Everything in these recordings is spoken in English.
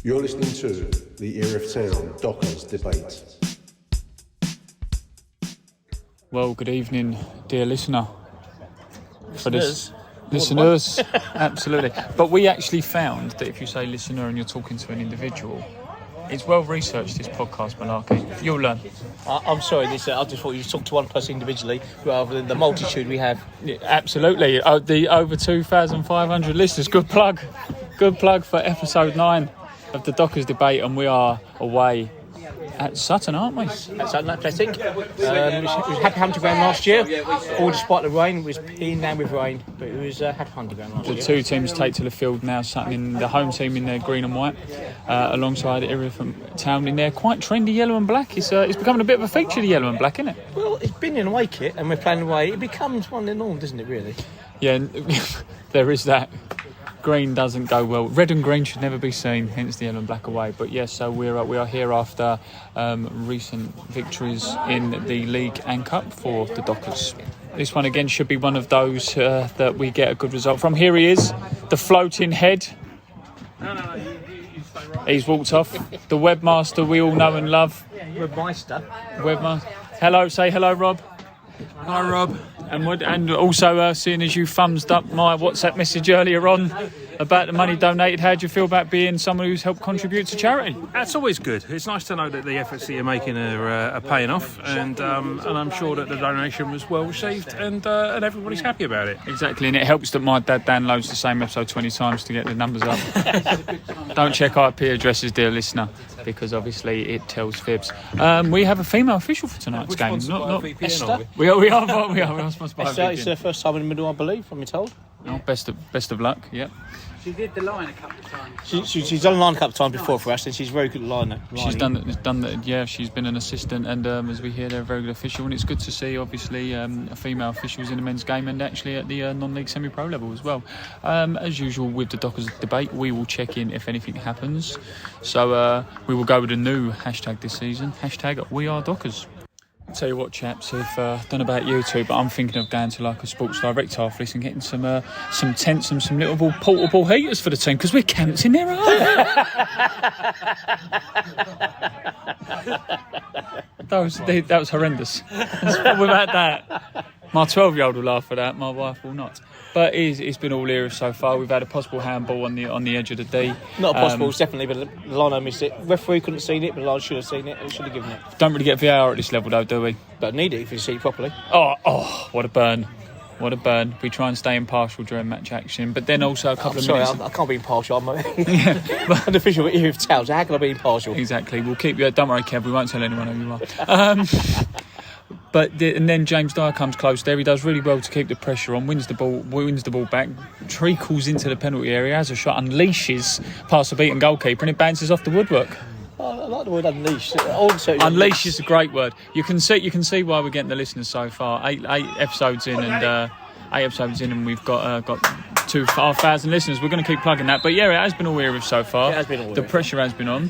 You're listening to the Erith Town Dockers Debate. Well, good evening, dear listener. Listeners, absolutely. But we actually found that if you say listener and you're talking to an individual, it's well researched, this podcast malarkey. You'll learn. I'm sorry, I just thought you talked to one person individually rather than the multitude we have. Yeah, absolutely. The over 2,500 listeners. Good plug. Good plug for episode 9 of the Dockers Debate, and we are away at Sutton, aren't we? At Sutton Athletic. It was happy hunting ground last year. All despite the rain, it was peeing down with rain, but it was happy hunting ground last year. The two teams take to the field now. Sutton in the home team in their green and white, alongside Erith Town in their quite trendy yellow and black. It's becoming a bit of a feature, the yellow and black, isn't it? Well, it's been in away kit, and we're playing away. It becomes one of the norm, doesn't it? Really? Yeah, there is that. Green doesn't go well. Red and green should never be seen, hence the yellow and black away. But yes, so we are here after recent victories in the league and cup for the Dockers. This one again should be one of those that we get a good result from. Here he is, the floating head. He's walked off. The webmaster we all know and love. Webmaster. Hello, say hello, Rob. Hi, Rob. And also, seeing as you thumbsed up my WhatsApp message earlier on about the money donated, how do you feel about being someone who's helped contribute to charity? That's always good. It's nice to know that the efforts that you're making are paying off, and I'm sure that the donation was well received, and everybody's happy about it. Exactly, and it helps that my dad downloads the same episode 20 times to get the numbers up. Don't check IP addresses, dear listener, because obviously it tells fibs. We have a female official for tonight's game. Not Esther. We are sponsored by Esther, it's her first time in the middle, I believe, I'm told. Oh, best of luck. Yep. She did the line a couple of times. She's done a line a couple of times before for us, and she's very good at lining. She's done that. Yeah, she's been an assistant, and as we hear, they're a very good official, and it's good to see, obviously, female officials in the men's game and actually at the non-league semi-pro level as well. As usual with the Dockers Debate, we will check in if anything happens. So we will go with a new hashtag this season. Hashtag We Are Dockers. Tell you what, chaps, if don't know about you two, but I'm thinking of going to like a Sports Direct office and getting some tents and some little portable heaters for the team, because we're camped in there, aren't we? That was horrendous. Without that, my 12-year-old will laugh at that, my wife will not. But it's been all Erith so far. We've had a possible handball on the edge of the D. Not possible, it's definitely, but Lino missed it. Referee couldn't have seen it, but Lino should have seen it and should have given it. Don't really get VAR at this level though, do we? Don't need it if you see it properly. Oh, what a burn. What a burn. We try and stay impartial during match action, but then also a couple of minutes... I can't be impartial. I'm an official at Erith Town, so how can I be impartial? Exactly. We'll keep you... Don't worry, Kev, we won't tell anyone who you are. And then James Dyer comes close there. He does really well to keep the pressure on, wins the ball back, treacles into the penalty area, has a shot, unleashes past the beaten goalkeeper, and it bounces off the woodwork. I like the word unleash. Unleash is a great word. You can see why we're getting the listeners so far. Eight episodes in, and we've got 2,500 listeners. We're going to keep plugging that. But yeah, it has been all Erith so far. It has been all the pressure has been on.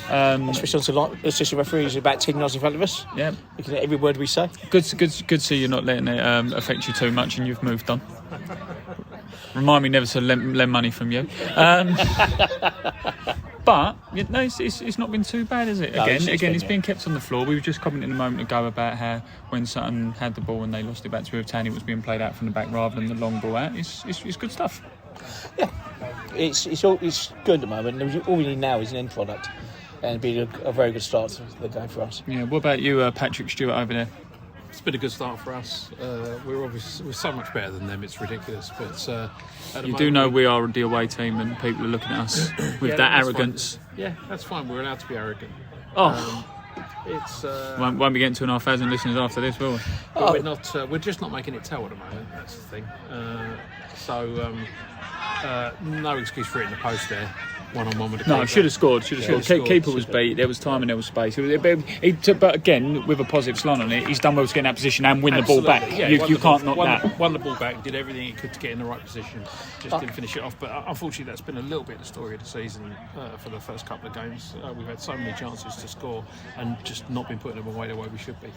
Especially on assistant referees about 10 yards in front of us. Yeah, looking at every word we say. Good to see you're not letting it affect you too much, and you've moved on. Remind me never to lend money from you. But it's not been too bad, is it? It's been kept on the floor. We were just commenting a moment ago about how when Sutton had the ball and they lost it back to Erith Town, it was being played out from the back rather than the long ball out. It's good stuff. Yeah, it's good at the moment. All we need now is an end product, and it'd be a very good start to the game for us. Yeah. What about you, Patrick Stewart over there? It's been a good start for us. We're so much better than them. It's ridiculous. But you do know we are the away team, and people are looking at us with that arrogance. Fine. Yeah, that's fine. We're allowed to be arrogant. Won't be getting 2,500 listeners after this, will we? But we're not. We're just not making it tell at the moment. That's the thing. No excuse for it in the post there. One-on-one with the keeper. No, should have scored. Keeper was beat. There was time and there was space. But again, with a positive slant on it, he's done well to get in that position and win the ball back. Yeah, you can't knock that. Won the ball back, did everything he could to get in the right position. Just didn't finish it off. But unfortunately, that's been a little bit the story of the season for the first couple of games. We've had so many chances to score and just not been putting them away the way we should be.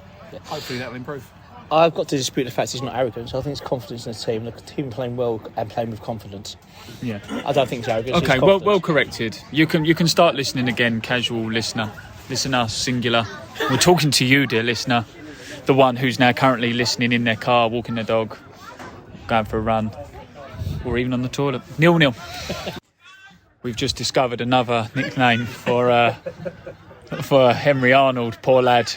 Hopefully that'll improve. I've got to dispute the fact it's not arrogance. I think it's confidence in the team. The team playing well and playing with confidence. Yeah. I don't think it's arrogance. Okay, it's well corrected. You can start listening again, casual listener. Listener, singular. We're talking to you, dear listener. The one who's now currently listening in their car, walking their dog, going for a run, or even on the toilet. 0-0. We've just discovered another nickname for Henry Arnold, poor lad.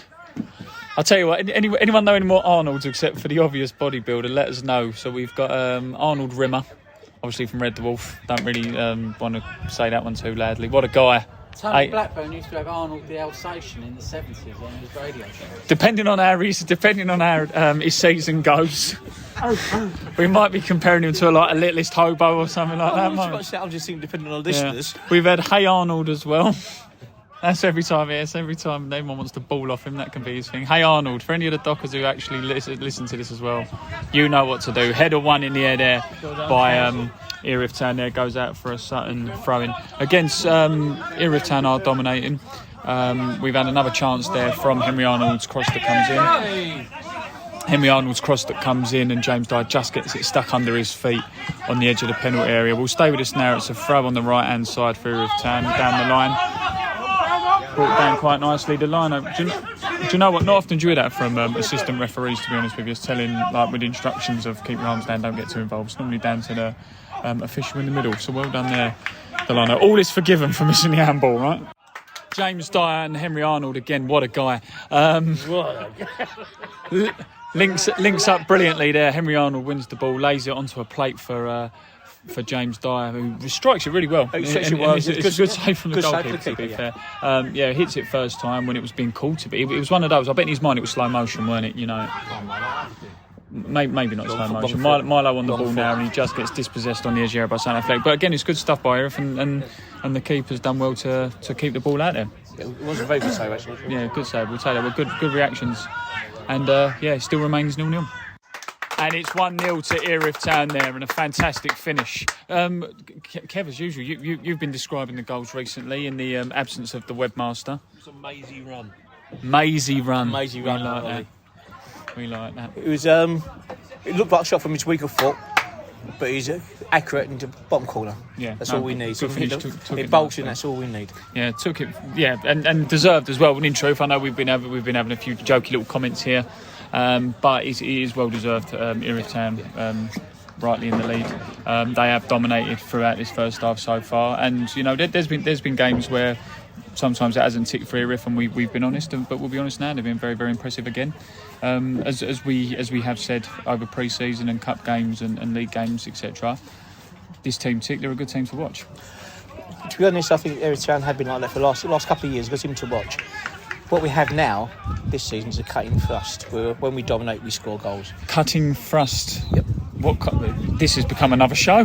I'll tell you what, anyone know any more Arnolds except for the obvious bodybuilder, let us know. So we've got Arnold Rimmer, obviously from Red Dwarf. Don't really want to say that one too loudly. What a guy. Tony Blackburn used to have Arnold the Alsatian in the 70s on his radio show. Depending on how his season goes, we might be comparing him to a littlest hobo or something like that. I'm just thinking, depending on the listeners. Yeah. We've had Hey Arnold as well. That's every time anyone wants to ball off him, that can be his thing. Hey Arnold, for any of the Dockers who actually listen to this as well, you know what to do. Header one in the air there by Erith Town there, goes out for a Sutton throw-in. Against Erith Town are dominating. We've had another chance there from Henry Arnold's cross that comes in. And James Dyer just gets it stuck under his feet on the edge of the penalty area. We'll stay with us now. It's a throw on the right-hand side for Erith Town, down the line. Brought down quite nicely. The line, do you know what? Not often do you hear that from assistant referees, to be honest with you, telling with instructions of keep your arms down, don't get too involved. It's normally down to the official in the middle. So well done there, Delano. All is forgiven for missing the handball, right? James Dyer and Henry Arnold again. What a guy! Links up brilliantly there. Henry Arnold wins the ball, lays it onto a plate for James Dyer, who strikes it really well. It's a good save from the goalkeeper, to be fair. Hits it first time when it was being called to be. It was one of those. I bet in his mind it was slow motion, weren't it? You know, maybe not slow motion. Milo on the ball now, and he just gets dispossessed on the edge of the area by Sutton Athletic. But again, it's good stuff by Erith, and the keeper's done well to keep the ball out there. It was a very good save, actually. Yeah, good save. We'll take that. With good reactions, and it still remains 0-0. And it's 1-0 to Erith Town there, and a fantastic finish. Kev, as usual, you've been describing the goals recently in the absence of the webmaster. It's a mazy run. Mazy run. We like that. It was. It looked like a shot from his weaker foot, but he's accurate into the bottom corner. Yeah, that's all we need. Good finish. It bolts in. That's all we need. Yeah, took it. Yeah, and deserved as well. And in truth, I know we've been having a few jokey little comments here. But it is well deserved. Erith Town rightly in the lead. They have dominated throughout this first half so far, and you know there's been games where sometimes it hasn't ticked for Erith, and we've been honest. But we'll be honest now, they've been very, very impressive again. As we have said over pre-season and cup games and league games, etc. This team tick. They're a good team to watch. To be honest, I think Erith Town have been like that for the last couple of years. Good team to watch. What we have now, this season, is a cutting thrust. When we dominate, we score goals. Cutting thrust? Yep. This has become another show.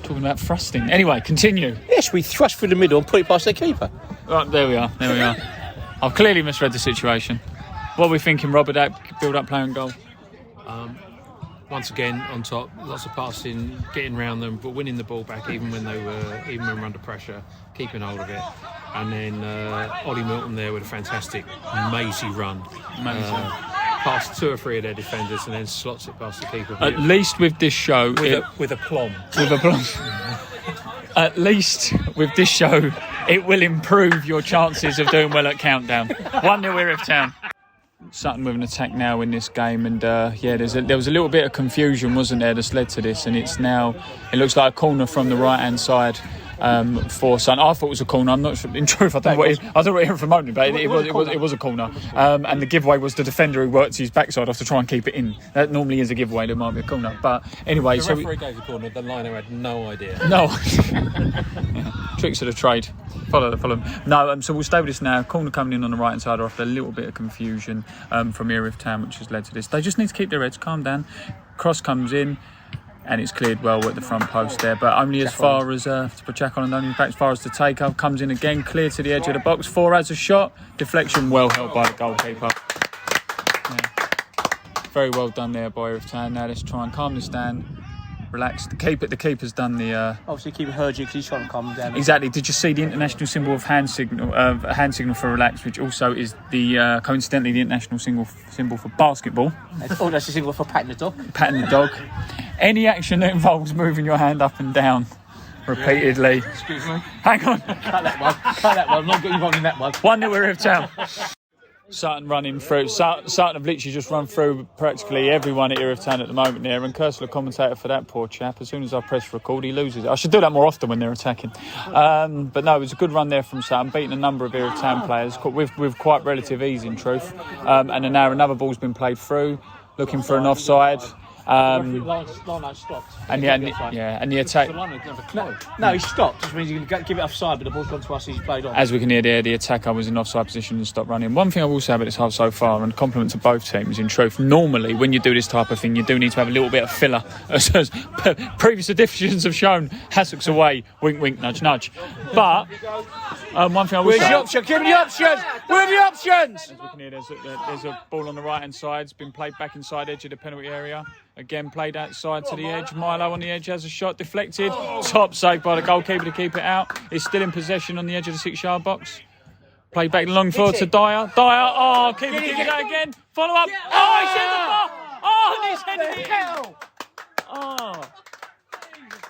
Talking about thrusting. Anyway, continue. Yes, we thrust through the middle and put it past their keeper. Right, there we are. I've clearly misread the situation. What are we thinking, Robert? That build-up play and goal? Once again, on top, lots of passing, getting round them, but winning the ball back even when we're under pressure, keeping hold of it. And then Ollie Milton there with a fantastic, mazy run. Past two or three of their defenders and then slots it past the keeper. At least with this show... With a plum. At least with this show, it will improve your chances of doing well at Countdown. 1-0 Erith Town. Sutton with an attack now in this game, and there was a little bit of confusion, wasn't there, that's led to this, and it looks like a corner from the right hand side for Sutton. I thought it was a corner. I'm not sure. In truth, I don't know what it from moment, but it was a corner. And the giveaway was the defender who worked his backside off to try and keep it in. That normally is a giveaway. There might be a corner, but anyway. The referee gave the corner. The liner had no idea. No. Tricks of the trade. Follow them. No, so we'll stay with this now. Corner coming in on the right hand side after a little bit of confusion from Erith Town, which has led to this. They just need to keep their heads, calm down. Cross comes in, and it's cleared well at the front post there, but only as far as to put Jack on, and only back as far as the take-up. Comes in again, clear to the edge of the box. Four has a shot. Deflection well held by the goalkeeper. Yeah. Very well done there by Erith Town. Now let's try and calm this down relaxed. The keeper's done the. Obviously, keeper heard you because he's trying to calm him down. Exactly. Did you see the international symbol of hand signal for relax, which also is the coincidentally the international symbol for basketball? Oh, that's the symbol for patting the dog. Patting the dog. Any action that involves moving your hand up and down repeatedly. Excuse me. Hang on. Cut that one. I'm not getting involved in that one. 1-0 Erith Town. Sutton running through. Sutton have literally just run through practically everyone at Erith Town at the moment there, and Cursor, the commentator for that poor chap, as soon as I press record, he loses it. I should do that more often when they're attacking. But no, it was a good run there from Sutton, beating a number of Erith Town players with quite relative ease, in truth. And then now another ball's been played through, looking for an offside. Lino stopped. And the attack. No, he stopped. Which means he can give it offside, but the ball's gone to us. He's played on. As we can hear there, the attacker was in offside position and stopped running. One thing I will say about this half so far, and compliment to both teams, in truth, normally when you do this type of thing, you do need to have a little bit of filler. As previous editions have shown, Hassock's away, wink, wink, nudge, nudge. But one thing I will say... Where's the option? Give me the options! Where are the options? As we can hear, there's a ball on the right-hand side. It's been played back inside edge of the penalty area. Again, played outside to the edge. Milo on the edge has a shot deflected. Top save by the goalkeeper to keep it out. It's still in possession on the edge of the 6-yard box. Played back long forward to Dyer. Dyer, keeper gives it out again. Follow up. Oh, he's hit the bar. Oh, and he's headed it. Oh.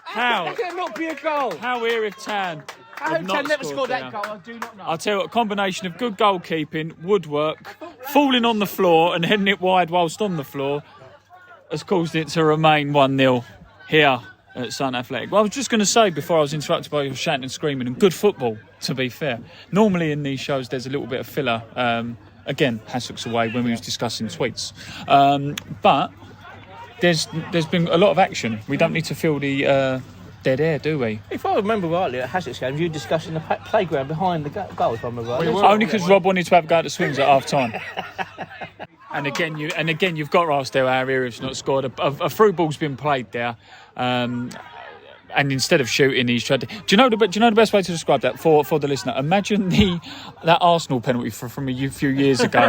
How? That could not be a goal. How Erith Town I hope Town never scored that goal. I do not know. I'll tell you what, a combination of good goalkeeping, woodwork, falling on the floor and heading it wide whilst on the floor has caused it to remain 1-0 here at Sutton Athletic. Well, I was just going to say before I was interrupted by your shouting and screaming, and good football, to be fair. Normally in these shows there's a little bit of filler. Again, Hassock's away when we was discussing tweets. But there's been a lot of action. We don't need to feel the dead air, do we? If I remember rightly, at Hassock's game, you were discussing the playground behind the goal, if I remember rightly. Only because Rob wanted to have a go at the swings at half time. And again, you've got to ask there how Erith's not scored. A through ball's been played there, and instead of shooting, he's tried to. Do you know the best way to describe that for the listener? Imagine that Arsenal penalty from a few years ago.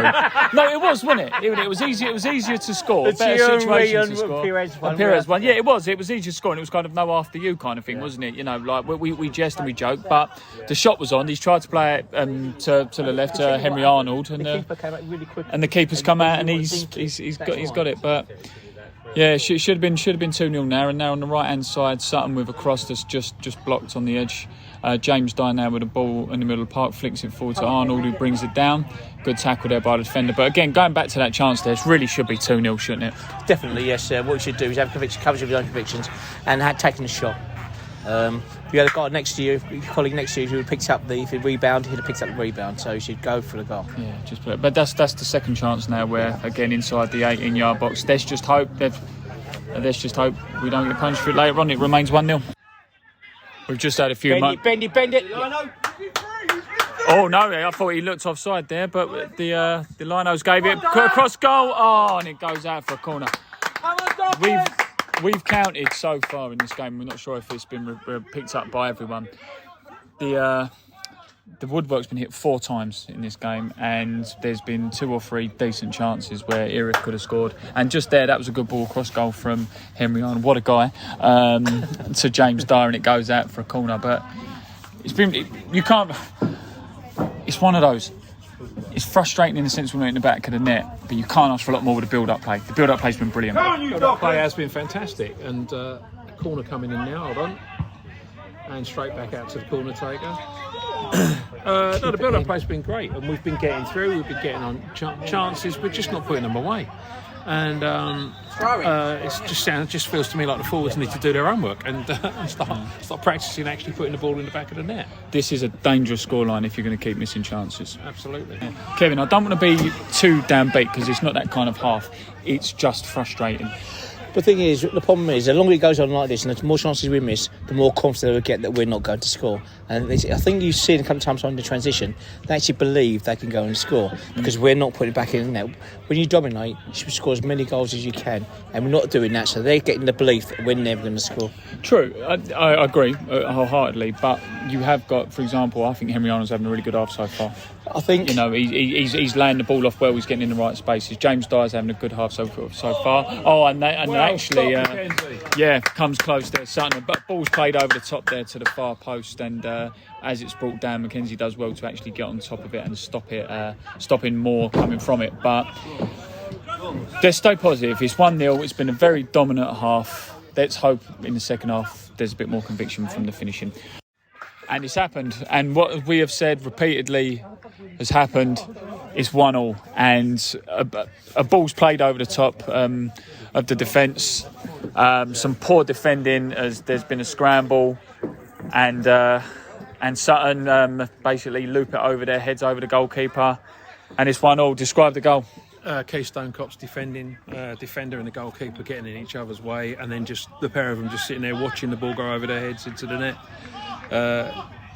No, it was, wasn't it? It was easy. It was easier to score. The Better situation to score. Perez one. Yeah, it was. It was easier to score, and it was kind of no after you kind of thing, wasn't it? You know, like we jest and we joke, but the shot was on. He's tried to play it to the left to Henry Arnold, and the keeper came out really quick. And the keeper's come out and he's got it, but. Yeah, should have been 2-0 now, and now on the right hand side, Sutton with a cross that's just blocked on the edge. James Dyer now with a ball in the middle of the park, flicks it forward to Arnold, who brings it down. Good tackle there by the defender. But again, going back to that chance there, it really should be 2-0, shouldn't it? Definitely, yes. What you should do is have coverage of your own convictions and taking the shot. If you had a guy next to you, your colleague next to you who picked up the rebound, he'd have picked up the rebound, so you should go for the goal. Yeah, just put it. But that's the second chance now where, again, inside the 18-yard box, there's just hope. Let's just hope we don't get punished for it later on. It remains 1-0. We've just had a few moments. Bend it. Oh no! I thought he looked offside there, but the Linos gave it across goal. Oh, and it goes out for a corner. We've counted so far in this game. We're not sure if it's been picked up by everyone. The woodwork's been hit 4 times in this game, and there's been 2 or 3 decent chances where Erith could have scored. And just there, that was a good ball cross goal from Henry Arnold. What a guy! To James Dyer, and it goes out for a corner. But it's one of those. It's frustrating in the sense we're not in the back of the net, but you can't ask for a lot more with the build-up play. The build-up play's been brilliant. The build-up play has been fantastic, and a corner coming in now. Hold on, and straight back out to the corner taker. No, the build-up play's been great, and we've been getting through. We've been getting on chances. We're just not putting them away, and it just feels to me like the forwards need to do their homework and start practicing actually putting the ball in the back of the net. This is a dangerous scoreline if you're going to keep missing chances. Absolutely. Yeah. Kevin, I don't want to be too downbeat because it's not that kind of half. It's just frustrating. The thing is, the problem is, the longer it goes on like this and the more chances we miss, the more confident we get that we're not going to score. And I think you've seen a couple of times on the transition, they actually believe they can go and score because we're not putting it back in the net. When you dominate, you should score as many goals as you can, and we're not doing that, so they're getting the belief that we're never going to score. True, I agree wholeheartedly, but you have got, for example, I think Henry Arnold's having a really good half so far. I think he's laying the ball off well. He's getting in the right spaces. James Dyer's having a good half so far. Oh, and actually, comes close there, Sutton. But ball's played over the top there to the far post, and as it's brought down, Mackenzie does well to actually get on top of it and stop it, stopping more coming from it. But let's stay positive. It's 1-0. It's been a very dominant half. Let's hope in the second half there's a bit more conviction from the finishing. And it's happened. And what we have said repeatedly has happened. It's 1-1. And a ball's played over the top of the defence. Some poor defending as there's been a scramble. And Sutton basically loop it over their heads over the goalkeeper. And it's 1-1. Describe the goal. Keystone Cops defender and the goalkeeper getting in each other's way, and then just the pair of them just sitting there watching the ball go over their heads into the net.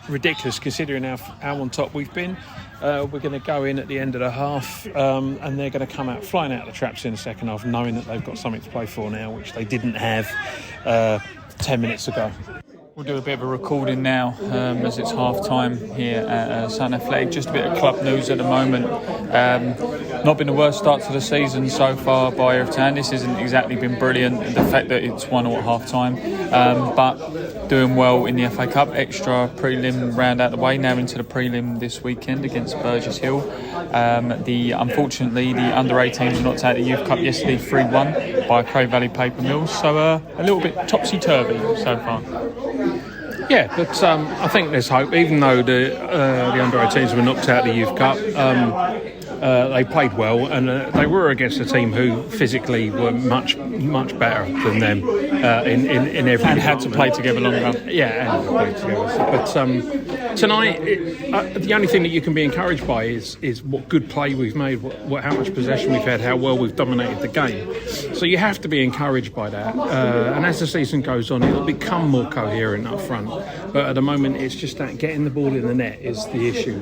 Ridiculous considering how on top we've been. We're going to go in at the end of the half and they're going to come out flying out of the traps in the second half, knowing that they've got something to play for now, which they didn't have 10 minminutes ago. We'll do a bit of a recording now as it's half-time here at Sutton Athletic. Just a bit of club news at the moment. Not been the worst start to the season so far by Erith Town. This hasn't exactly been brilliant, the fact that it's 1-1 at half-time. But doing well in the FA Cup. Extra prelim round out the way. Now into the prelim this weekend against Burgess Hill. Unfortunately, the under-18s knocked out the Youth Cup yesterday 3-1 by Cray Valley Paper Mills. So a little bit topsy-turvy so far. Yeah, but I think there's hope. Even though the under-18s were knocked out of the Youth Cup, they played well, and they were against a team who physically were much better than them in every. And had to play together longer. Yeah, and played together. But tonight, the only thing that you can be encouraged by is what good play we've made, how much possession we've had, how well we've dominated the game. So you have to be encouraged by that. And as the season goes on, it'll become more coherent up front. But at the moment, it's just that getting the ball in the net is the issue.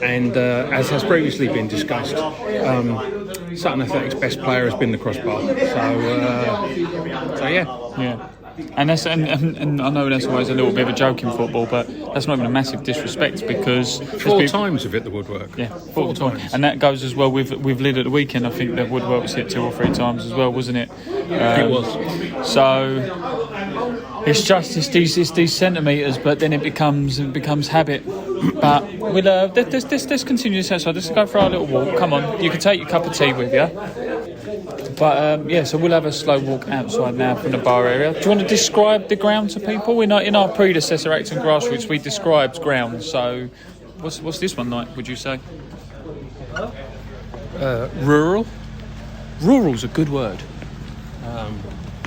And as has previously been discussed, Sutton Athletic's best player has been the crossbar. So yeah. And I know that's always a little bit of a joke in football, but that's not even a massive disrespect because 4 times have hit the woodwork. Yeah, 4 times, and that goes as well with Lid at the weekend. I think the woodwork was hit 2 or 3 times as well, wasn't it? It was. So it's these centimetres, but then it becomes habit. But we'll let's continue this outside. Let's go for our little walk. Come on, you can take your cup of tea with you. But so we'll have a slow walk outside now from the bar area. Do you want to describe the ground to people? In our predecessor Acton Grassroots, we described ground. So what's this one like, would you say? Rural. Rural's a good word.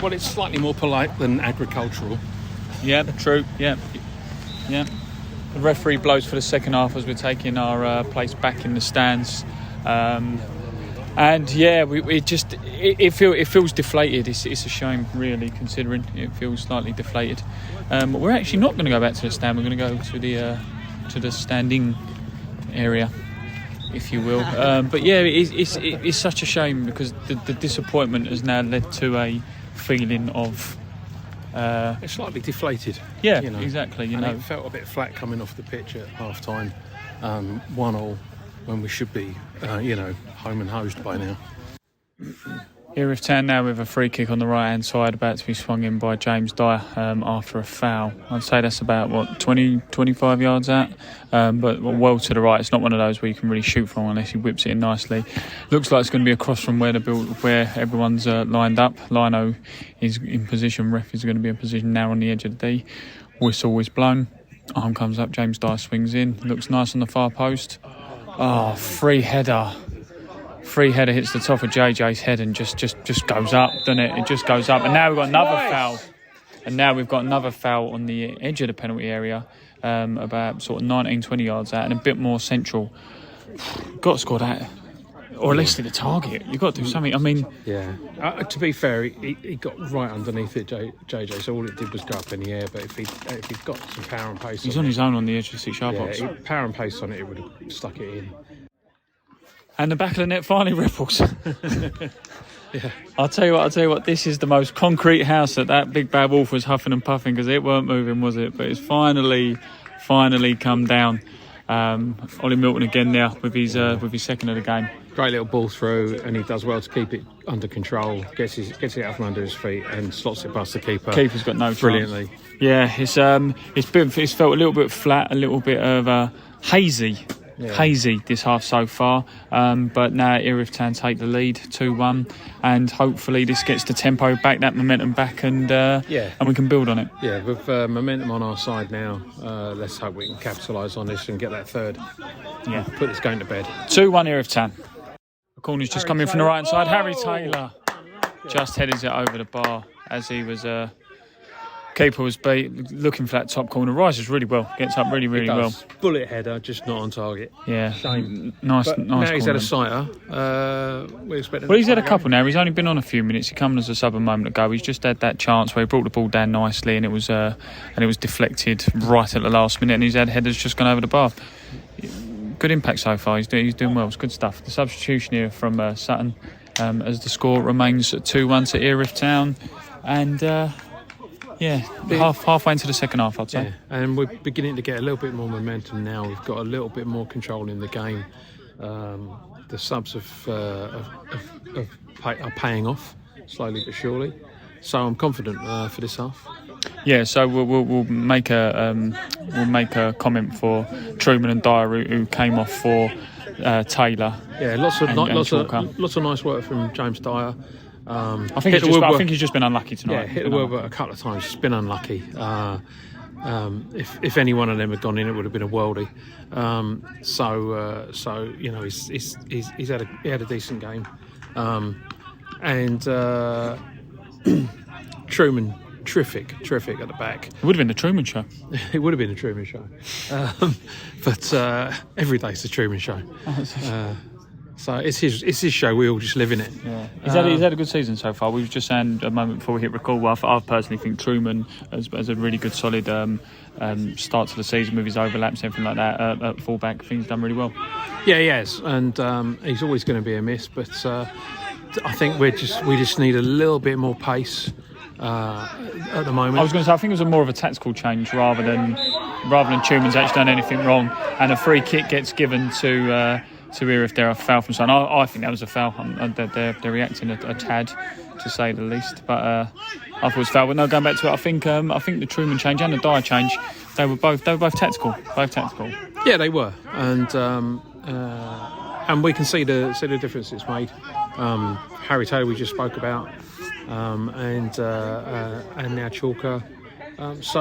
Well, it's slightly more polite than agricultural. Yeah, true. Yeah. The referee blows for the second half as we're taking our place back in the stands. And yeah, it feels deflated. It's a shame, really, considering it feels slightly deflated. We're actually not going to go back to the stand. We're going to go to the standing area, if you will. But yeah, it's such a shame because the disappointment has now led to a feeling of. It's slightly deflated. Yeah, exactly. It felt a bit flat coming off the pitch at half time. 1-1 when we should be, home and hosed by now. Erith Town now with a free kick on the right hand side, about to be swung in by James Dyer after a foul. I'd say that's about 25 yards out, but well to the right. It's not one of those where you can really shoot from unless he whips it in nicely. Looks like it's going to be across from where everyone's lined up. Lino is in position. Ref is going to be in position now on the edge of the D. Whistle is blown. Arm comes up. James Dyer swings in. Looks nice on the far post. Oh, free header hits the top of JJ's head and just goes up, doesn't it? It just goes up. And now we've got another foul. On the edge of the penalty area, about sort of 19-20 yards out and a bit more central. Got to score that. Or at least hit the target. You've got to do something. I mean... Yeah. To be fair, he got right underneath it, JJ, so all it did was go up in the air. But if he'd got some power and pace He's on his own on the edge of the 6-yard box. Power and pace on it, it would have stuck it in. And the back of the net finally ripples. Yeah. I'll tell you what, this is the most concrete house that big bad wolf was huffing and puffing because it weren't moving, was it? But it's finally come down. Ollie Milton again now with his second of the game. Great little ball through, and he does well to keep it under control. Gets it out from under his feet and slots it past the keeper. Keeper's got no brilliantly. chance. Yeah, it's felt a little bit flat, a little bit of hazy this half so far. But now Erith Town take the lead 2-1, and hopefully this gets the tempo back, that momentum back, and we can build on it. Yeah, with momentum on our side now, let's hope we can capitalise on this and get that third. Yeah, put this game to bed. 2-1 Erith Town. The corner's just coming from the right hand side. Harry Taylor just headed it over the bar as he was. Keeper was looking for that top corner. Rises really well. Gets up really well. Bullet header, just not on target. Yeah. Shame. Nice. Now he's had a sighter. We expect. Well, he's had a couple now. He's only been on a few minutes. He came as a sub a moment ago. He's just had that chance where he brought the ball down nicely, and it was deflected right at the last minute, and his header's just gone over the bar. Good impact so far. He's doing well. It's good stuff. The substitution here from Sutton, as the score remains 2-1 to Erith Town, and. Halfway into the second half, I'd say. Yeah, and we're beginning to get a little bit more momentum now. We've got a little bit more control in the game. The subs are paying off slowly but surely. So I'm confident for this half. Yeah, so we'll make a comment for Truman and Dyer who came off for Taylor. Yeah, lots of nice work from James Dyer. I think he's just been unlucky tonight. Yeah, hit the Wilbur a couple of times. Just been unlucky. If any one of them had gone in, it would have been a worldie. So you know, he's had a decent game, and Truman. Terrific at the back. It would have been the Truman Show. It would have been a Truman Show, but every day's the Truman Show. So it's his show. We all just live in it. Yeah, he's had a good season so far. We were just saying a moment before we hit record. Well, I personally think Truman has a really good, solid start to the season with his overlaps and everything like that. At fullback, things done really well. Yeah, he has, and he's always going to be a miss. But I think we just need a little bit more pace. At the moment, I was going to say I think it was more of a tactical change rather than Truman's actually done anything wrong, and a free kick gets given to Erith there, a foul from Sutton. I think that was a foul. They're reacting a tad, to say the least, but I thought it was foul. But no, going back to it, I think the Truman change and the Dyer change, they were both tactical. Yeah, they were, and we can see the difference it's made. Harry Taylor we just spoke about. And now Chalker. As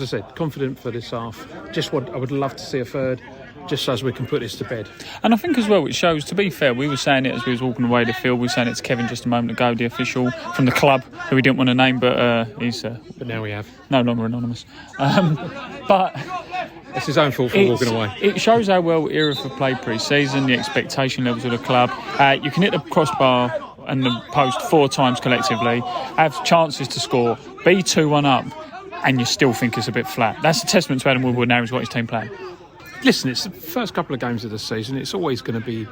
I said, confident for this half. I would love to see a third, just so as we can put this to bed. And I think as well, it shows, to be fair, we were saying it as we was walking away the field, we were saying it to Kevin just a moment ago, the official from the club, who we didn't want to name, but he's... but now we have. No longer anonymous. But... It's his own fault for walking away. It shows how well Erith have played pre-season, the expectation levels of the club. You can hit the crossbar and the post 4 times collectively, have chances to score, be 2-1 up, and you still think it's a bit flat. That's a testament to Adam Woodward now he's got his team playing. Listen, it's the first couple of games of the season. It's always going to be,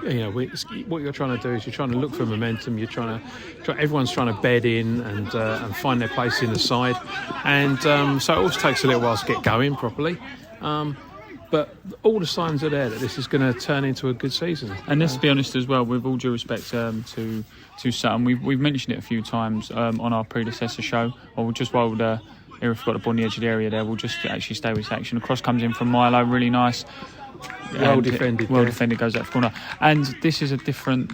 what you're trying to do is you're trying to look for momentum. Everyone's trying to bed in and find their place in the side, and so it always takes a little while to get going properly. But all the signs are there that this is going to turn into a good season. And let's be honest as well, with all due respect to Sutton, we've mentioned it a few times on our predecessor show, or just while Erith got the ball on the edge of the area there, we'll just actually stay with this action. The cross comes in from Milo, really nice. Well defended, goes out for corner, and this is a different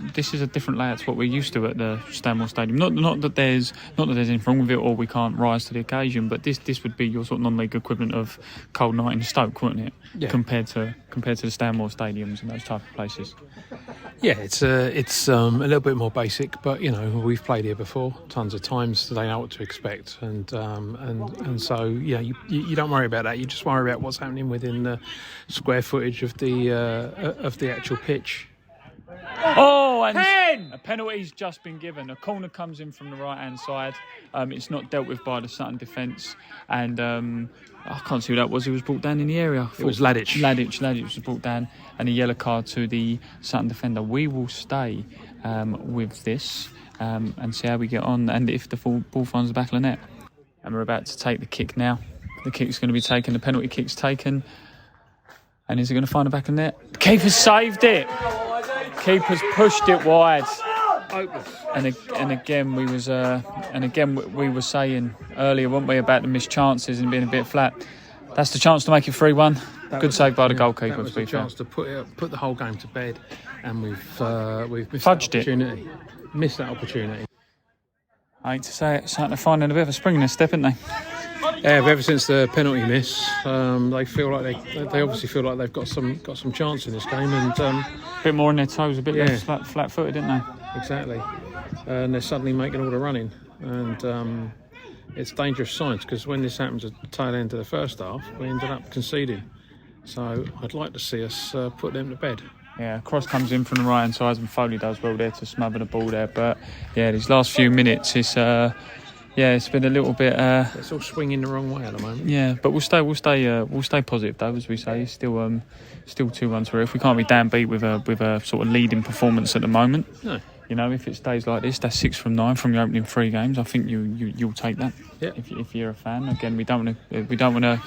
layout to what we're used to at the Stanmore Stadium. Not that there's anything wrong with it or we can't rise to the occasion, but this would be your sort of non-league equivalent of Cold Night in Stoke, wouldn't it? Yeah. Compared to the Stanmore stadiums and those type of places. Yeah, it's a little bit more basic, but we've played here before tons of times, so they know what to expect, and so you don't worry about that. You just worry about what's happening within the square footage of the actual pitch. Oh, and a penalty's just been given. A corner comes in from the right-hand side. It's not dealt with by the Sutton defence, and I can't see who that was. He was brought down in the area. It was Ladic. Ladic was brought down, and a yellow card to the Sutton defender. We will stay with this and see how we get on, and if the ball finds the back of the net. And we're about to take the kick now. The kick's going to be taken. The penalty kick's taken. And is he going to find the back of the net? The keeper saved it. Keeper's pushed it wide. And again we were saying earlier, weren't we, about the missed chances and being a bit flat. That's the chance to make it 3-1. Good save by the goalkeeper. That was the chance to put the whole game to bed, and we've missed Fudged that opportunity. Missed that opportunity. I hate to say it, starting to find a bit of a spring in their step, aren't they? Yeah, but ever since the penalty miss, they feel like they obviously feel like they've got some chance in this game, and A bit more on their toes, a bit less flat-footed, didn't they? exactly, and they're suddenly making all the running, and it's dangerous signs, because when this happens at the tail end of the first half, we ended up conceding. So I'd like to see us put them to bed. Yeah, cross comes in from the right hand side and Foley does well there to smother the ball there. But yeah, these last few minutes, it's been a little bit. It's all swinging the wrong way at the moment. Yeah, but we'll stay positive though, as we say. Still 2-1 to Erith. We can't be damn beat with a sort of leading performance at the moment. No. You know, if it stays like this, that's 6 from 9 from your opening 3 games. I think you'll take that. Yeah. If you're a fan, again, we don't want to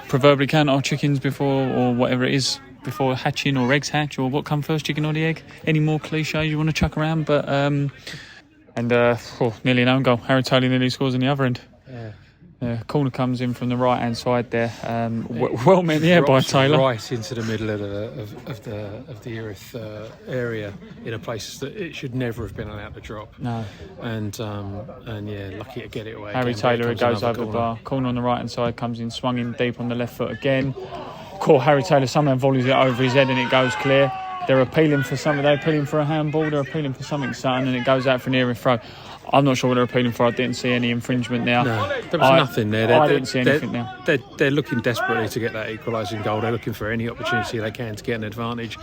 proverbially count our chickens before, or whatever it is, before hatching, or eggs hatch, or what come first, chicken or the egg. Any more cliches you want to chuck around? But nearly an own goal. Harry Taylor nearly scores on the other end. Yeah. Corner comes in from the right hand side there. Well met in the air by Taylor. Right into the middle of the Erith area, in a place that it should never have been allowed to drop. No. And lucky to get it away. Harry again, Taylor, it goes over the bar. Corner on the right hand side, comes in, swung in deep on the left foot again. Harry Taylor somehow volleys it over his head and it goes clear. They're appealing for something. They're appealing for a handball. They're appealing for something, Sutton, and it goes out for an Erith throw. I'm not sure what they're appealing for. I didn't see any infringement there. No, there was nothing there. I didn't see anything there. They're looking desperately to get that equalising goal. They're looking for any opportunity they can to get an advantage.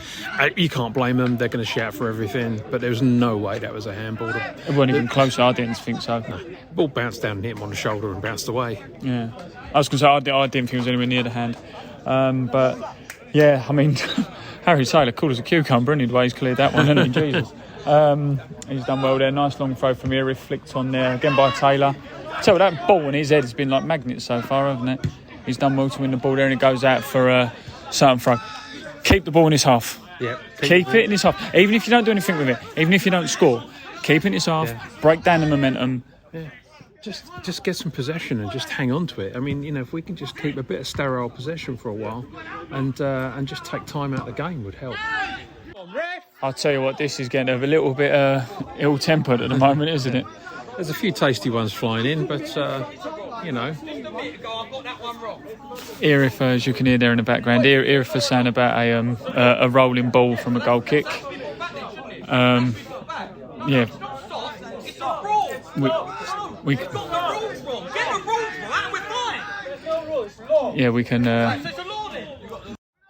You can't blame them. They're going to shout for everything. But there was no way that was a handball. It wasn't even closer. I didn't think so. No. The ball bounced down and hit him on the shoulder and bounced away. Yeah. I was going to say, I didn't think it was anywhere near the hand. But, yeah, I mean, Harry Taylor, cool as a cucumber, and the way he's cleared that one, hasn't he? Jesus. He's done well there. Nice long throw from Erith, flicked on there again by Taylor. So that ball in his head has been like magnets so far, hasn't it? He's done well to win the ball there, and it goes out for a Sutton throw. Keep the ball in his half. Yeah. Keep it in his half. Even if you don't do anything with it, even if you don't score, keep it in his half. Yeah. Break down the momentum. Yeah. Just get some possession and just hang on to it. I mean, if we can just keep a bit of sterile possession for a while, and just take time out of the game would help. I'll tell you what, this is getting a little bit ill-tempered at the moment, isn't it? There's a few tasty ones flying in, but, Erith, as you can hear there in the background, Erith was saying about a rolling ball from a goal kick. We can...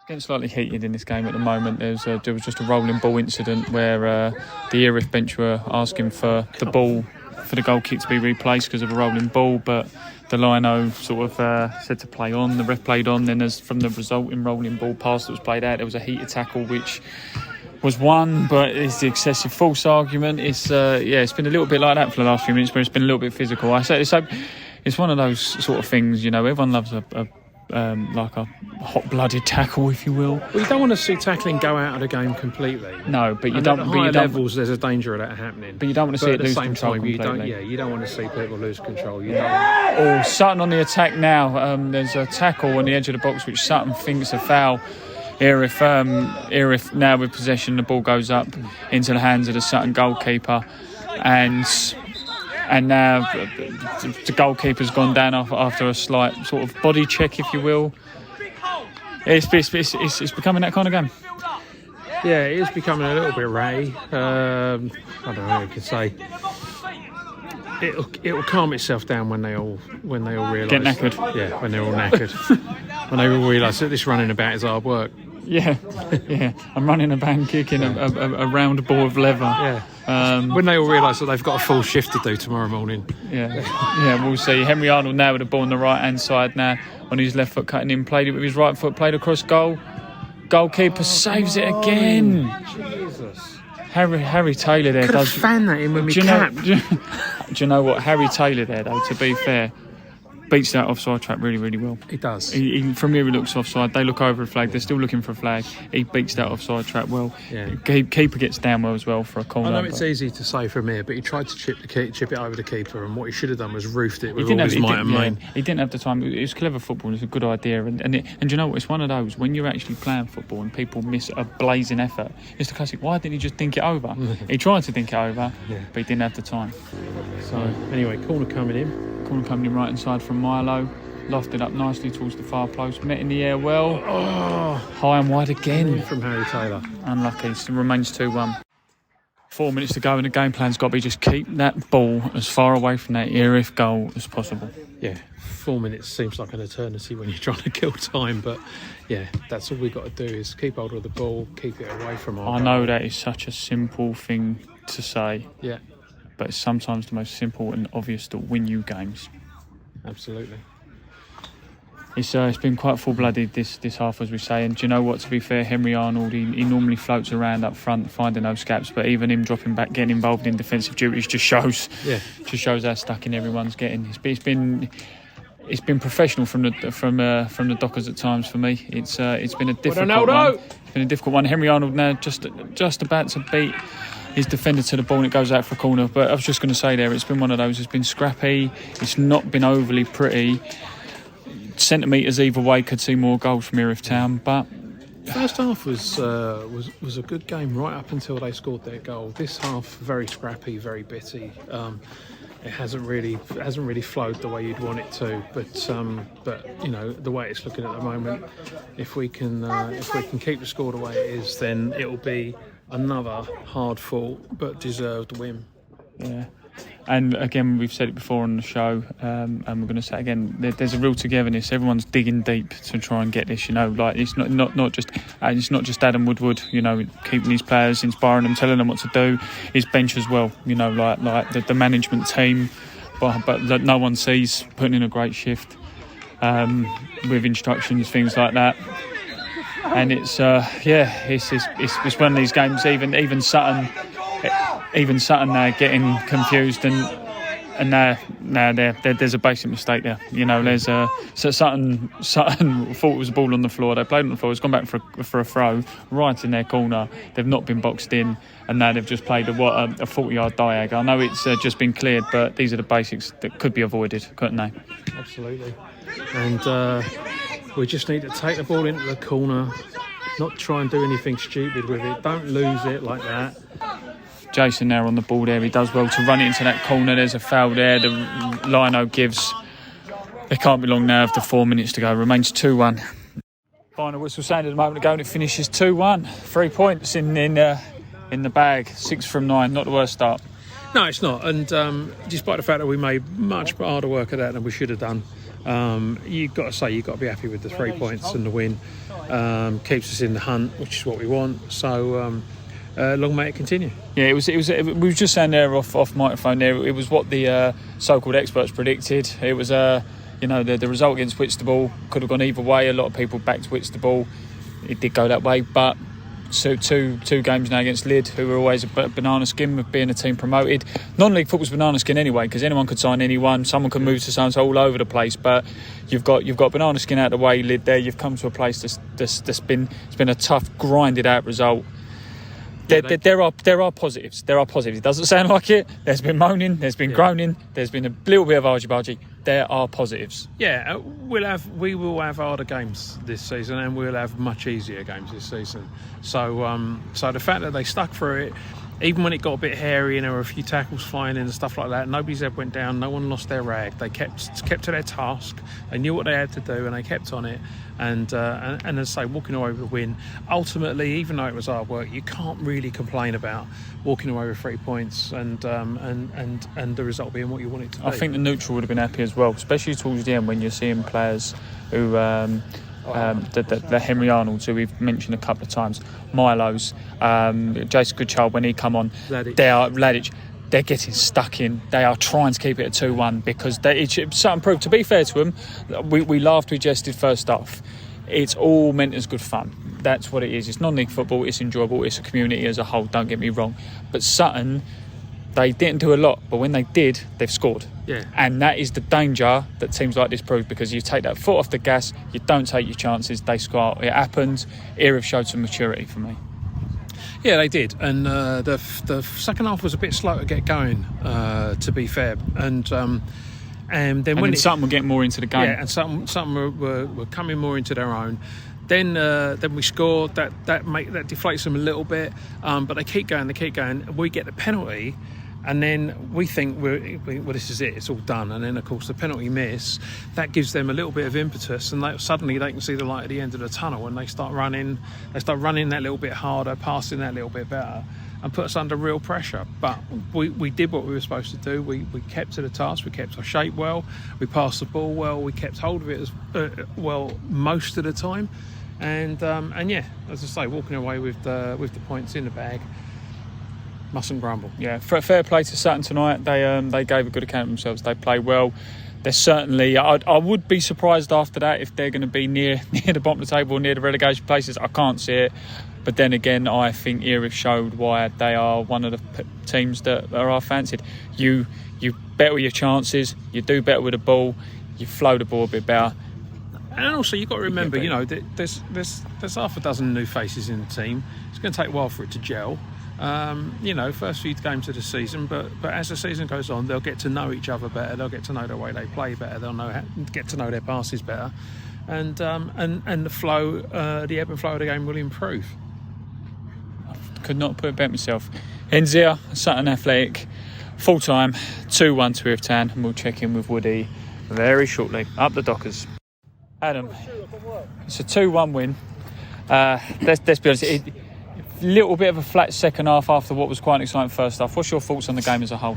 Getting slightly heated in this game at the moment. There was just a rolling ball incident where the Erith bench were asking for the ball, for the goal kick to be replaced because of a rolling ball, but the lino sort of said to play on. The ref played on. Then, as from the resulting rolling ball pass that was played out, there was a heated tackle which was won, but it's the excessive force argument. It's been a little bit like that for the last few minutes, where it's been a little bit physical. I say it's one of those sort of things. Everyone loves like a hot-blooded tackle, if you will. Well, you don't want to see tackling go out of the game completely. No, but you and don't. At higher levels, there's a danger of that happening. But you don't want to see it lose control completely. You don't want to see people lose control. Sutton on the attack now. There's a tackle on the edge of the box which Sutton thinks a foul. Erith now with possession. The ball goes up into the hands of the Sutton goalkeeper, and now the goalkeeper's gone down after a slight sort of body check, if you will. It's becoming that kind of game. Yeah, it is becoming a little bit ratty. I don't know what you can say. It'll calm itself down when they all realise. Get knackered. Yeah, when they're all knackered. When they all realise that this running about is hard work. Yeah. I'm running about and kicking a round ball of leather. Yeah. When they all realise that they've got a full shift to do tomorrow morning. Yeah, we'll see. Henry Arnold now with the ball on the right hand side now, on his left foot cutting in, played it with his right foot, played across goal. Goalkeeper saves it again. Jesus. Harry Taylor there does fan that in with me cap. Do you know what, Harry Taylor there though, to be fair, beats that offside trap really, really well. He does. From here he looks offside. They look over a flag. They're still looking for a flag. He beats that offside trap well. Yeah. Keeper gets down well as well for a corner. I know it's easy to say from here, but he tried to chip it over the keeper, and what he should have done was roofed it with all his might and main. He didn't have the time. It was clever football. It was a good idea, and you know what? It's one of those when you're actually playing football and people miss a blazing effort. It's the classic. Why didn't he just think it over? He tried to think it over, but he didn't have the time. So anyway, corner coming in. Corner coming in right hand side from Milo. Lofted up nicely towards the far post. Met in the air well. High and wide again. From Harry Taylor. Unlucky. Still remains 2-1. 4 minutes to go and the game plan's got to be just keep that ball as far away from that Erith goal as possible. Yeah, 4 minutes seems like an eternity when you're trying to kill time, but yeah, that's all we've got to do is keep hold of the ball, keep it away from our I know that is such a simple thing to say. Yeah. But it's sometimes the most simple and obvious to win you games. Absolutely. It's been quite full-blooded this half, as we say. And do you know what? To be fair, Henry Arnold, he normally floats around up front, finding those gaps. But even him dropping back, getting involved in defensive duties, just shows how stuck in everyone's getting. It's been professional from the Dockers at times for me. It's been a difficult one. It's been a difficult one. Henry Arnold now just about to beat his defender to the ball and it goes out for a corner. But I was just going to say there, it's been one of those. It's been scrappy. It's not been overly pretty. Centimetres either way, could see more goals from Erith Town, but first half was a good game right up until they scored their goal. This half very scrappy, very bitty. It hasn't really flowed the way you'd want it to, but you know the way it's looking at the moment, if we can keep the score the way it is, then it'll be another hard-fought but deserved win. Yeah. And again, we've said it before on the show, and we're going to say it again. There's a real togetherness. Everyone's digging deep to try and get this. You know, like it's not just Adam Woodward. You know, keeping these players, inspiring them, telling them what to do. His bench as well. You know, like the management team, but no one sees putting in a great shift with instructions, things like that. And it's one of these games. Even Sutton now getting confused and now there's a basic mistake there. You know, so Sutton thought it was a ball on the floor. They played on the floor. It's gone back for a throw right in their corner. They've not been boxed in, and now they've just played a 40-yard diag. I know it's just been cleared, but these are the basics that could be avoided, couldn't they? Absolutely. And we just need to take the ball into the corner, not try and do anything stupid with it. Don't lose it like that. Jason there on the ball there. He does well to run it into that corner. There's a foul there. The Lino gives. It can't be long now after 4 minutes to go. Remains 2-1. Final whistle sounded a moment ago and it finishes 2-1. 3 points in the bag. 6 from 9. Not the worst start. No, it's not. And despite the fact that we made much harder work of that than we should have done, you've got to be happy with the 3 points and the win. Keeps us in the hunt, which is what we want. So long may it continue. Yeah, it was. We were just saying there off microphone there. It was what the so-called experts predicted. It was the result against Whitstable could have gone either way. A lot of people backed Whitstable. It did go that way, but so two games now against Lyd, who were always a banana skin of being a team promoted. Non-league football's banana skin anyway, because anyone could sign anyone. Someone can move to so all over the place. But you've got banana skin out of the way, Lyd. There, you've come to a place that's been a tough, grinded out result. There are positives. There are positives. It doesn't sound like it. There's been moaning. There's been groaning. There's been a little bit of argy-bargy. There are positives. Yeah, we will have harder games this season, and we'll have much easier games this season. So the fact that they stuck through it, even when it got a bit hairy and there were a few tackles flying in and stuff like that, nobody's head went down. No one lost their rag. They kept to their task. They knew what they had to do, and they kept on it. And as I say, walking away with a win. Ultimately, even though it was hard work, you can't really complain about walking away with 3 points and the result being what you wanted to be. I think the neutral would have been happy as well, especially towards the end when you're seeing players who the Henry Arnolds, who we've mentioned a couple of times, Milo's, Jason Goodchild when he come on, Ladic. They're getting stuck in. They are trying to keep it at 2-1 because something proved. To be fair to them, we laughed, we jested first off. It's all meant as good fun. That's what it is. It's non-league football. It's enjoyable. It's a community as a whole. Don't get me wrong. But Sutton, they didn't do a lot, but when they did, they've scored. Yeah. And that is the danger that teams like this prove, because you take that foot off the gas, you don't take your chances, they score. It happens. Erith showed some maturity for me. Yeah, they did, and the second half was a bit slow to get going. To be fair, and then when Sutton were getting more into the game. Yeah, and some were coming more into their own. Then we scored. That deflates them a little bit, but they keep going. We get the penalty, and then we think well, this is it. It's all done. And then of course the penalty miss, that gives them a little bit of impetus, and suddenly they can see the light at the end of the tunnel, and they start running. They start running that little bit harder, passing that little bit better, and put us under real pressure. But we did what we were supposed to do. We kept to the task. We kept our shape well. We passed the ball well. We kept hold of it as well most of the time. And yeah, as I say, walking away with the points in the bag. Mustn't grumble. Yeah, fair play to Sutton tonight. They gave a good account of themselves. They played well. They're certainly. I would be surprised after that if they're going to be near the bottom of the table, near the relegation places. I can't see it. But then again, I think Erith showed why they are one of the teams that are fancied. You bet with your chances. You do better with the ball. You flow the ball a bit better. And also, you've got to remember, there's half a dozen new faces in the team. It's going to take a while for it to gel. First few games of the season, but as the season goes on, they'll get to know each other better. They'll get to know the way they play better. They'll get to know their passes better, and the flow, the ebb and flow of the game will improve. Could not put it better myself. Enzia, Sutton Athletic, full time, 2-1 to Erith Town, and we'll check in with Woody very shortly. Up the Dockers. Adam, it's a 2-1 win. Let's be honest. Little bit of a flat second half after what was quite an exciting first half. What's your thoughts on the game as a whole?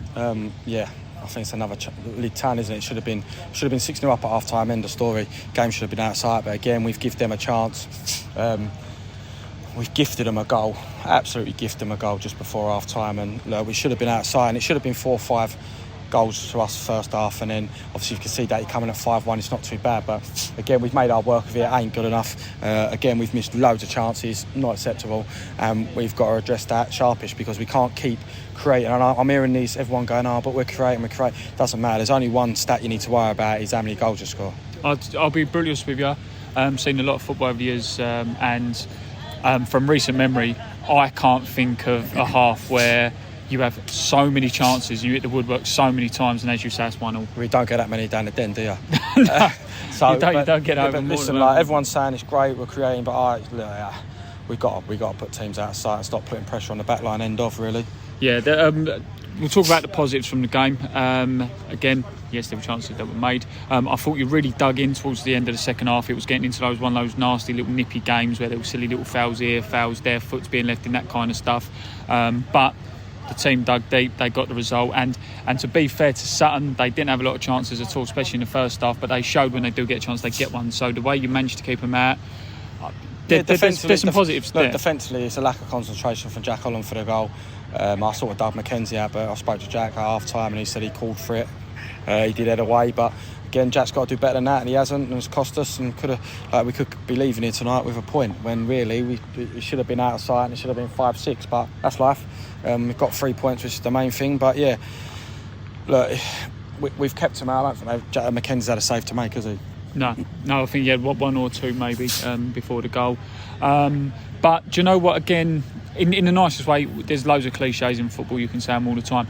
Yeah, I think it's another League 10, isn't it? It should have been 6-0 up at half time. End of story. Game should have been outside, but again we've given them a chance. We've gifted them a goal, absolutely gifted them a goal just before half time, and we should have been outside. And it should have been 4 or 5 goals to us first half, and then obviously you can see that coming at 5-1, it's not too bad, but again we've made our work of it, ain't good enough. Again we've missed loads of chances, not acceptable, and we've got to address that sharpish, because we can't keep creating. And I'm hearing everyone going, but we're creating. Doesn't matter, there's only one stat you need to worry about, is how many goals you score. I'll be brutally honest with you. Seen a lot of football over the years, and from recent memory I can't think of a half where you have so many chances, you hit the woodwork so many times, and as you say, it's 1-1. We don't get that many down the den, do you? No, you don't get over more. Listen, everyone's saying it's great, we're creating, but we've got to put teams out of sight and stop putting pressure on the back line, end of, really. Yeah, we'll talk about the positives from the game. Again, yes, there were chances that were made. I thought you really dug in towards the end of the second half. It was getting into one of those nasty little nippy games where there were silly little fouls here, fouls there, foots being left in, that kind of stuff. But the team dug deep, they got the result, and to be fair to Sutton, they didn't have a lot of chances at all, especially in the first half, but they showed when they do get a chance, they get one. So the way you managed to keep them out, there's some positives there. Defensively, it's a lack of concentration from Jack Holland for the goal. I sort of dug Mackenzie out, but I spoke to Jack at half time and he said he called for it. He did head away, but again, Jack's got to do better than that, and he hasn't, and it's cost us. And we could be leaving here tonight with a point, when really we should have been out of sight, and it should have been 5-6. But that's life. We've got 3 points, which is the main thing. But yeah, look, we've kept him out. I don't think Mackenzie's had a save to make, has he? No, I think he had 1 or 2 maybe before the goal. But do you know what? Again, in the nicest way, there's loads of cliches in football. You can say them all the time.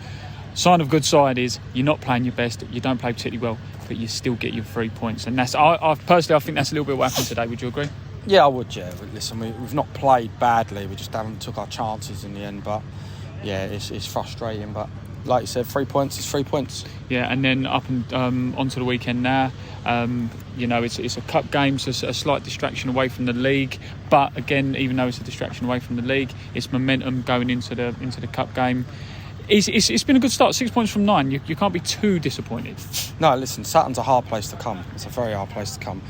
Sign of good side is you're not playing your best, you don't play particularly well, but you still get your 3 points. And that's, I personally, I think that's a little bit what happened today. Would you agree? Yeah, I would. Yeah, listen, we've not played badly. We just haven't took our chances in the end. But yeah, it's frustrating. But like you said, 3 points is 3 points. Yeah, and then up and onto the weekend now. It's a cup game, so it's a slight distraction away from the league. But again, even though it's a distraction away from the league, it's momentum going into the cup game. It's been a good start. 6 points from 9. You can't be too disappointed. No, listen, Sutton's a hard place to come. It's a very hard place to come.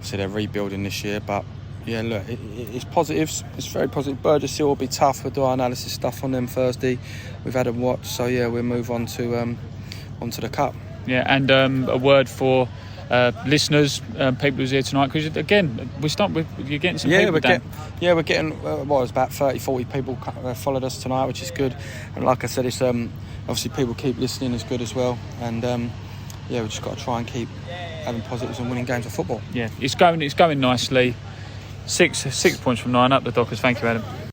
So they're rebuilding this year, but yeah, look, it's positives. It's very positive. Burgess Hill will be tough. We'll do our analysis stuff on them Thursday. We've had them watch, so yeah, we'll move on to onto the cup. Yeah, and a word for listeners, people who's here tonight, because again, you're getting some people down. We're getting it was about 30-40 people followed us tonight, which is good. And like I said, it's obviously people keep listening is good as well. And we've just got to try and keep having positives and winning games of football. Yeah, it's going nicely. 6 points from 9 up the Dockers. Thank you, Adam.